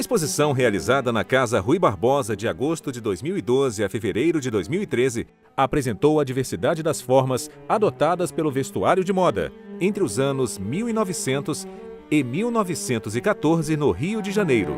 exposição realizada na Casa Rui Barbosa de agosto de 2012 a fevereiro de 2013 apresentou a diversidade das formas adotadas pelo vestuário de moda entre os anos 1900 e 1914 no Rio de Janeiro.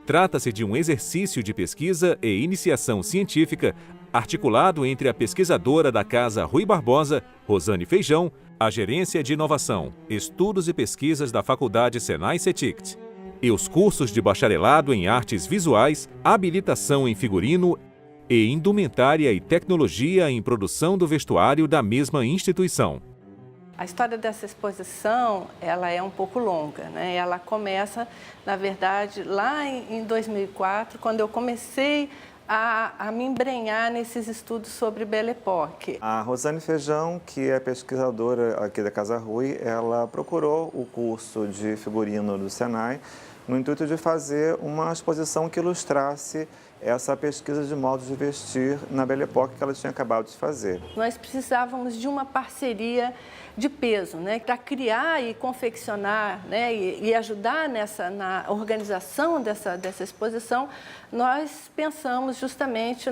Trata-se de um exercício de pesquisa e iniciação científica articulado entre a pesquisadora da Casa Rui Barbosa, Rosane Feijão, a Gerência de Inovação, Estudos e Pesquisas da Faculdade Senai-CETICT, e os cursos de bacharelado em Artes Visuais, Habilitação em Figurino e Indumentária e Tecnologia em Produção do Vestuário da mesma instituição. A história dessa exposição, ela é um pouco longa, né? Ela começa, na verdade, lá em 2004, quando eu comecei a me embrenhar nesses estudos sobre Belle Époque. A Rosane Feijão, que é pesquisadora aqui da Casa Rui, ela procurou o curso de figurino do Senai no intuito de fazer uma exposição que ilustrasse essa pesquisa de modos de vestir na Belle Époque que ela tinha acabado de fazer. Nós precisávamos de uma parceria de peso, né, para criar e confeccionar, né, e ajudar na organização dessa exposição. Nós pensamos justamente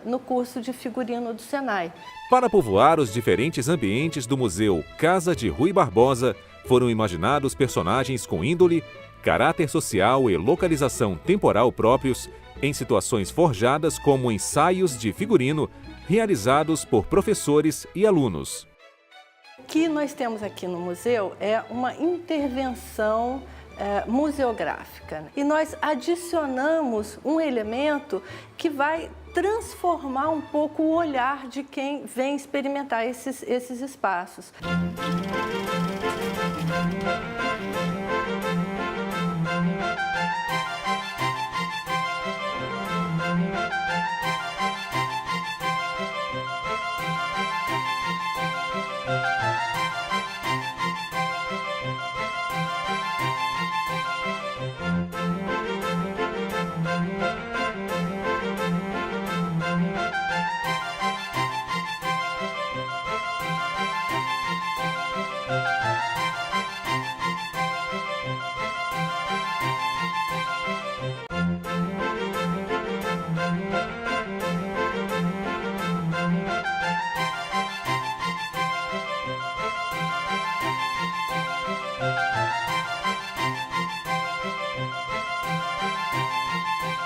no curso de figurino do Senai. Para povoar os diferentes ambientes do Museu Casa de Rui Barbosa, foram imaginados personagens com índole, caráter social e localização temporal próprios, em situações forjadas como ensaios de figurino, realizados por professores e alunos. O que nós temos aqui no museu é uma intervenção museográfica. E nós adicionamos um elemento que vai transformar um pouco o olhar de quem vem experimentar esses espaços.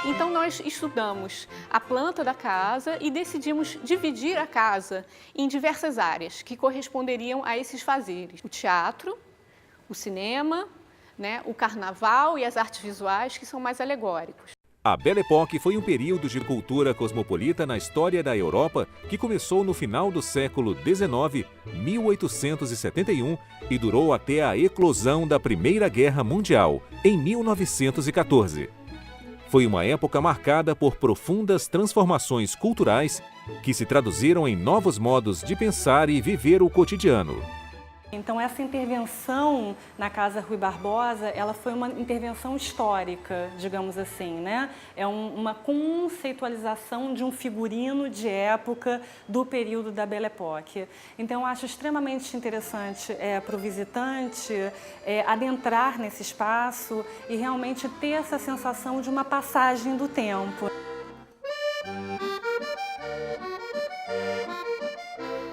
Então nós estudamos a planta da casa e decidimos dividir a casa em diversas áreas que corresponderiam a esses fazeres. O teatro, o cinema, né, o carnaval e as artes visuais, que são mais alegóricos. A Belle Époque foi um período de cultura cosmopolita na história da Europa que começou no final do século XIX, 1871, e durou até a eclosão da Primeira Guerra Mundial, em 1914. Foi uma época marcada por profundas transformações culturais que se traduziram em novos modos de pensar e viver o cotidiano. Então essa intervenção na Casa Rui Barbosa, ela foi uma intervenção histórica, digamos assim, né? É uma conceitualização de um figurino de época do período da Belle Époque. Então eu acho extremamente interessante para o visitante adentrar nesse espaço e realmente ter essa sensação de uma passagem do tempo.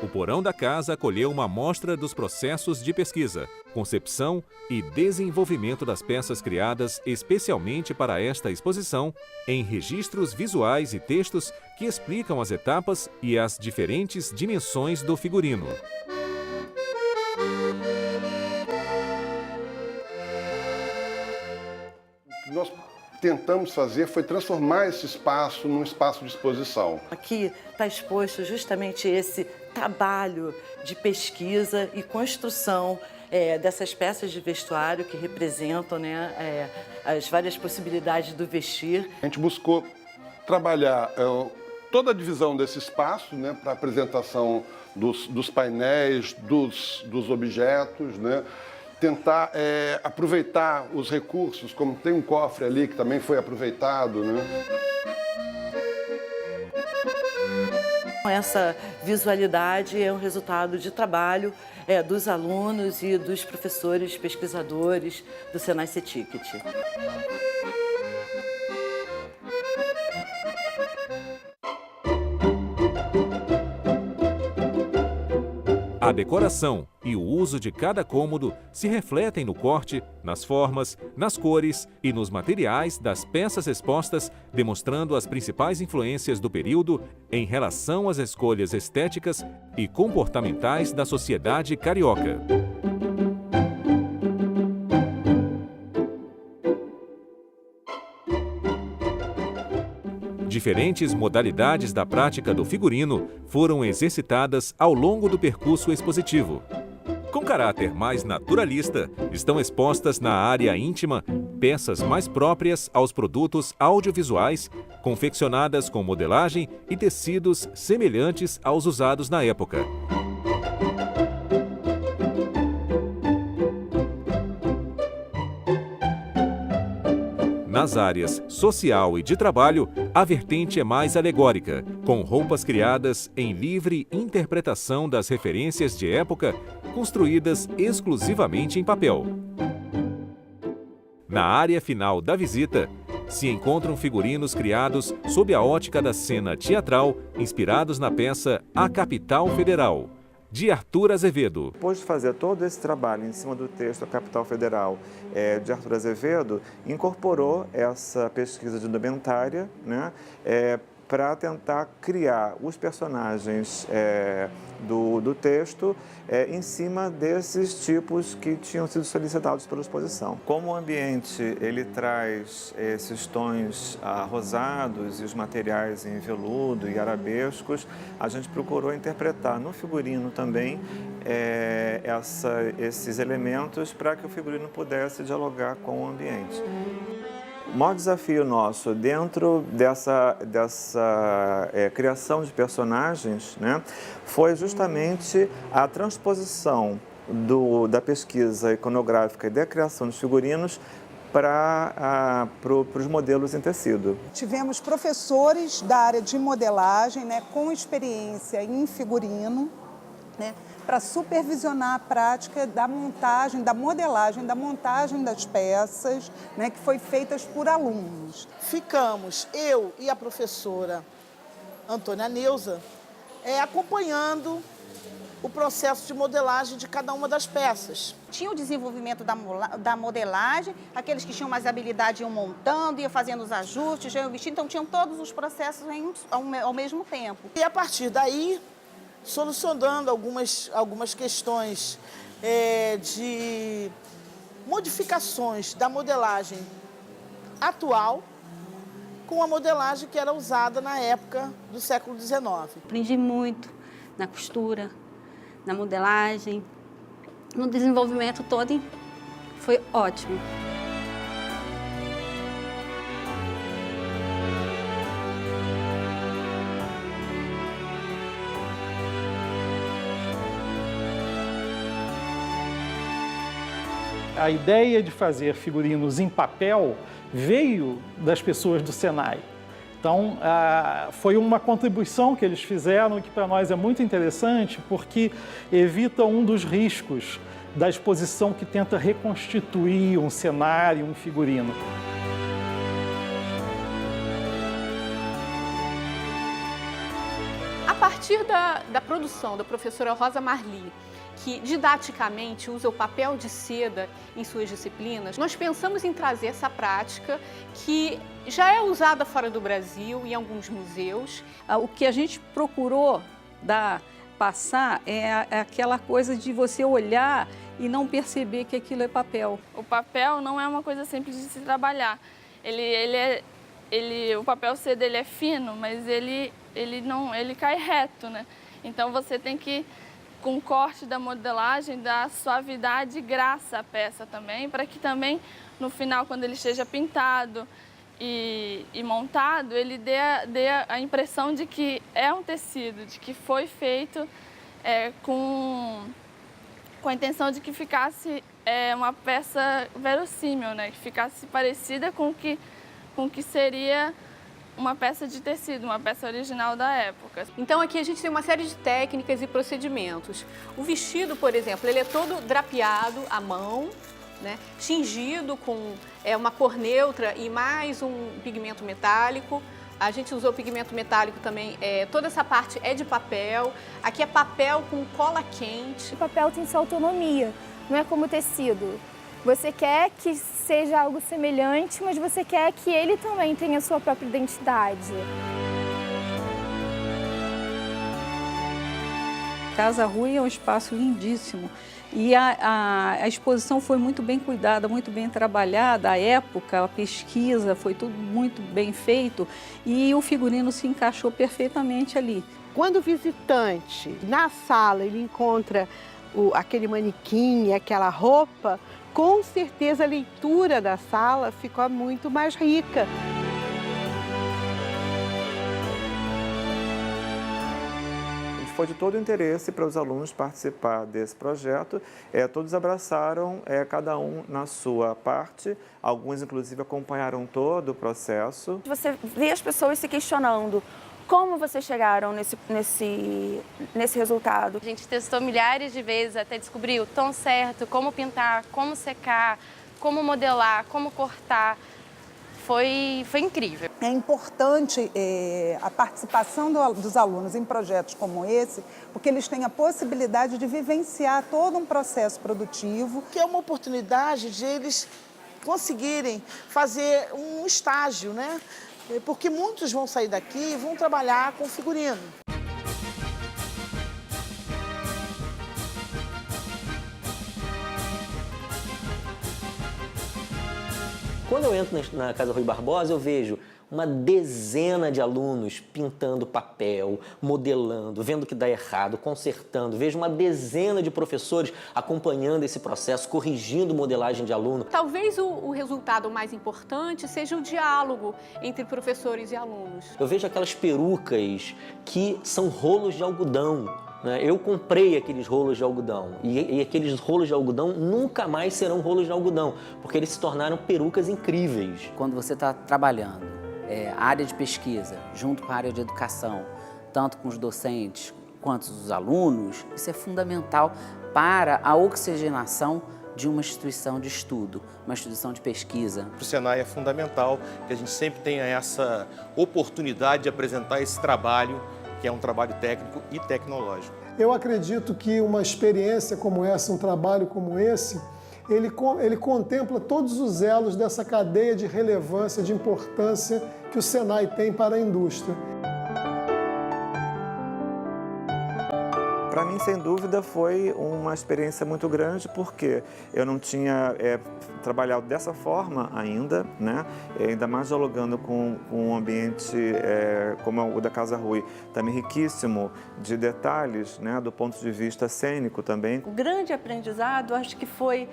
O porão da casa acolheu uma amostra dos processos de pesquisa, concepção e desenvolvimento das peças criadas especialmente para esta exposição, em registros visuais e textos que explicam as etapas e as diferentes dimensões do figurino. Nós tentamos fazer foi transformar esse espaço num espaço de exposição. Aqui está exposto justamente esse trabalho de pesquisa e construção dessas peças de vestuário que representam, né, as várias possibilidades do vestir. A gente buscou trabalhar toda a divisão desse espaço, né, para a apresentação dos painéis, dos objetos, né, tentar aproveitar os recursos, como tem um cofre ali que também foi aproveitado, né? Essa visualidade é um resultado de trabalho dos alunos e dos professores pesquisadores do Senai CETICT. A decoração e o uso de cada cômodo se refletem no corte, nas formas, nas cores e nos materiais das peças expostas, demonstrando as principais influências do período em relação às escolhas estéticas e comportamentais da sociedade carioca. Diferentes modalidades da prática do figurino foram exercitadas ao longo do percurso expositivo. Com caráter mais naturalista, estão expostas na área íntima peças mais próprias aos produtos audiovisuais, confeccionadas com modelagem e tecidos semelhantes aos usados na época. Nas áreas social e de trabalho, a vertente é mais alegórica, com roupas criadas em livre interpretação das referências de época, construídas exclusivamente em papel. Na área final da visita, se encontram figurinos criados sob a ótica da cena teatral, inspirados na peça A Capital Federal, de Arthur Azevedo. Depois de fazer todo esse trabalho em cima do texto A Capital Federal de Arthur Azevedo, incorporou essa pesquisa de indumentária, né, para tentar criar os personagens do texto em cima desses tipos que tinham sido solicitados pela exposição. Como o ambiente ele traz esses tons rosados e os materiais em veludo e arabescos, a gente procurou interpretar no figurino também esses elementos para que o figurino pudesse dialogar com o ambiente. O maior desafio nosso dentro dessa criação de personagens, né, foi justamente a transposição da pesquisa iconográfica e da criação de figurinos para os modelos em tecido. Tivemos professores da área de modelagem, né, com experiência em figurino, né, para supervisionar a prática da montagem, da modelagem, da montagem das peças, né, que foi feitas por alunos. Ficamos, eu e a professora Antônia Neuza, acompanhando o processo de modelagem de cada uma das peças. Tinha o desenvolvimento da modelagem, aqueles que tinham mais habilidade iam montando, iam fazendo os ajustes, iam vestindo, então tinham todos os processos ao mesmo tempo. E a partir daí, solucionando algumas questões de modificações da modelagem atual com a modelagem que era usada na época do século XIX. Aprendi muito na costura, na modelagem, no desenvolvimento todo, foi ótimo. A ideia de fazer figurinos em papel veio das pessoas do Senai. Então, foi uma contribuição que eles fizeram que para nós é muito interessante porque evita um dos riscos da exposição que tenta reconstituir um cenário, um figurino. A partir da produção da professora Rosa Marli, que didaticamente usa o papel de seda em suas disciplinas, nós pensamos em trazer essa prática que já é usada fora do Brasil, em alguns museus. O que a gente procurou passar é aquela coisa de você olhar e não perceber que aquilo é papel. O papel não é uma coisa simples de se trabalhar. O papel seda ele é fino, mas ele cai reto, né? Então você tem que, com o corte da modelagem, dar suavidade e graça à peça também, para que também no final, quando ele esteja pintado e montado, ele dê a impressão de que é um tecido, de que foi feito com a intenção de que ficasse uma peça verossímil, né? Que ficasse parecida com o que seria uma peça de tecido, uma peça original da época. Então aqui a gente tem uma série de técnicas e procedimentos. O vestido, por exemplo, ele é todo drapeado à mão, né, tingido com uma cor neutra e mais um pigmento metálico. A gente usou pigmento metálico também, toda essa parte é de papel. Aqui é papel com cola quente. O papel tem sua autonomia, não é como o tecido. Você quer que seja algo semelhante, mas você quer que ele também tenha a sua própria identidade. Casa Rui é um espaço lindíssimo e a exposição foi muito bem cuidada, muito bem trabalhada, a época, a pesquisa, foi tudo muito bem feito e o figurino se encaixou perfeitamente ali. Quando o visitante, na sala, ele encontra aquele manequim, aquela roupa, com certeza a leitura da sala ficou muito mais rica. Foi de todo interesse para os alunos participar desse projeto. Todos abraçaram, cada um na sua parte. Alguns, inclusive, acompanharam todo o processo. Você vê as pessoas se questionando como vocês chegaram nesse resultado. A gente testou milhares de vezes até descobrir o tom certo, como pintar, como secar, como modelar, como cortar. Foi incrível. É importante a participação dos alunos em projetos como esse, porque eles têm a possibilidade de vivenciar todo um processo produtivo. Que é uma oportunidade de eles conseguirem fazer um estágio, né? Porque muitos vão sair daqui e vão trabalhar com figurino. Quando eu entro na Casa Rui Barbosa, eu vejo uma dezena de alunos pintando papel, modelando, vendo que dá errado, consertando. Vejo uma dezena de professores acompanhando esse processo, corrigindo modelagem de aluno. Talvez o resultado mais importante seja o diálogo entre professores e alunos. Eu vejo aquelas perucas que são rolos de algodão. Eu comprei aqueles rolos de algodão e aqueles rolos de algodão nunca mais serão rolos de algodão, porque eles se tornaram perucas incríveis. Quando você está trabalhando a área de pesquisa junto com a área de educação, tanto com os docentes quanto os alunos, isso é fundamental para a oxigenação de uma instituição de estudo, uma instituição de pesquisa. Para o Senai é fundamental que a gente sempre tenha essa oportunidade de apresentar esse trabalho, que é um trabalho técnico e tecnológico. Eu acredito que uma experiência como essa, um trabalho como esse, ele contempla todos os elos dessa cadeia de relevância, de importância que o Senai tem para a indústria. Para mim, sem dúvida, foi uma experiência muito grande, porque eu não tinha trabalhado dessa forma ainda, né? Ainda mais dialogando com um ambiente como o da Casa Rui, também riquíssimo de detalhes, né? Do ponto de vista cênico também. O grande aprendizado, acho que foi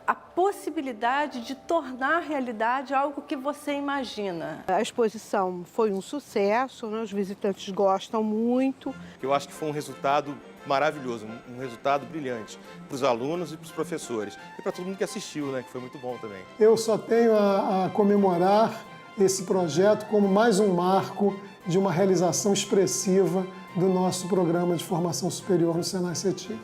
a possibilidade de tornar realidade algo que você imagina. A exposição foi um sucesso, né? Os visitantes gostam muito. Eu acho que foi um resultado maravilhoso, um resultado brilhante para os alunos e para os professores e para todo mundo que assistiu, né? Que foi muito bom também. Eu só tenho a comemorar esse projeto como mais um marco de uma realização expressiva do nosso programa de formação superior no Senai CETIC.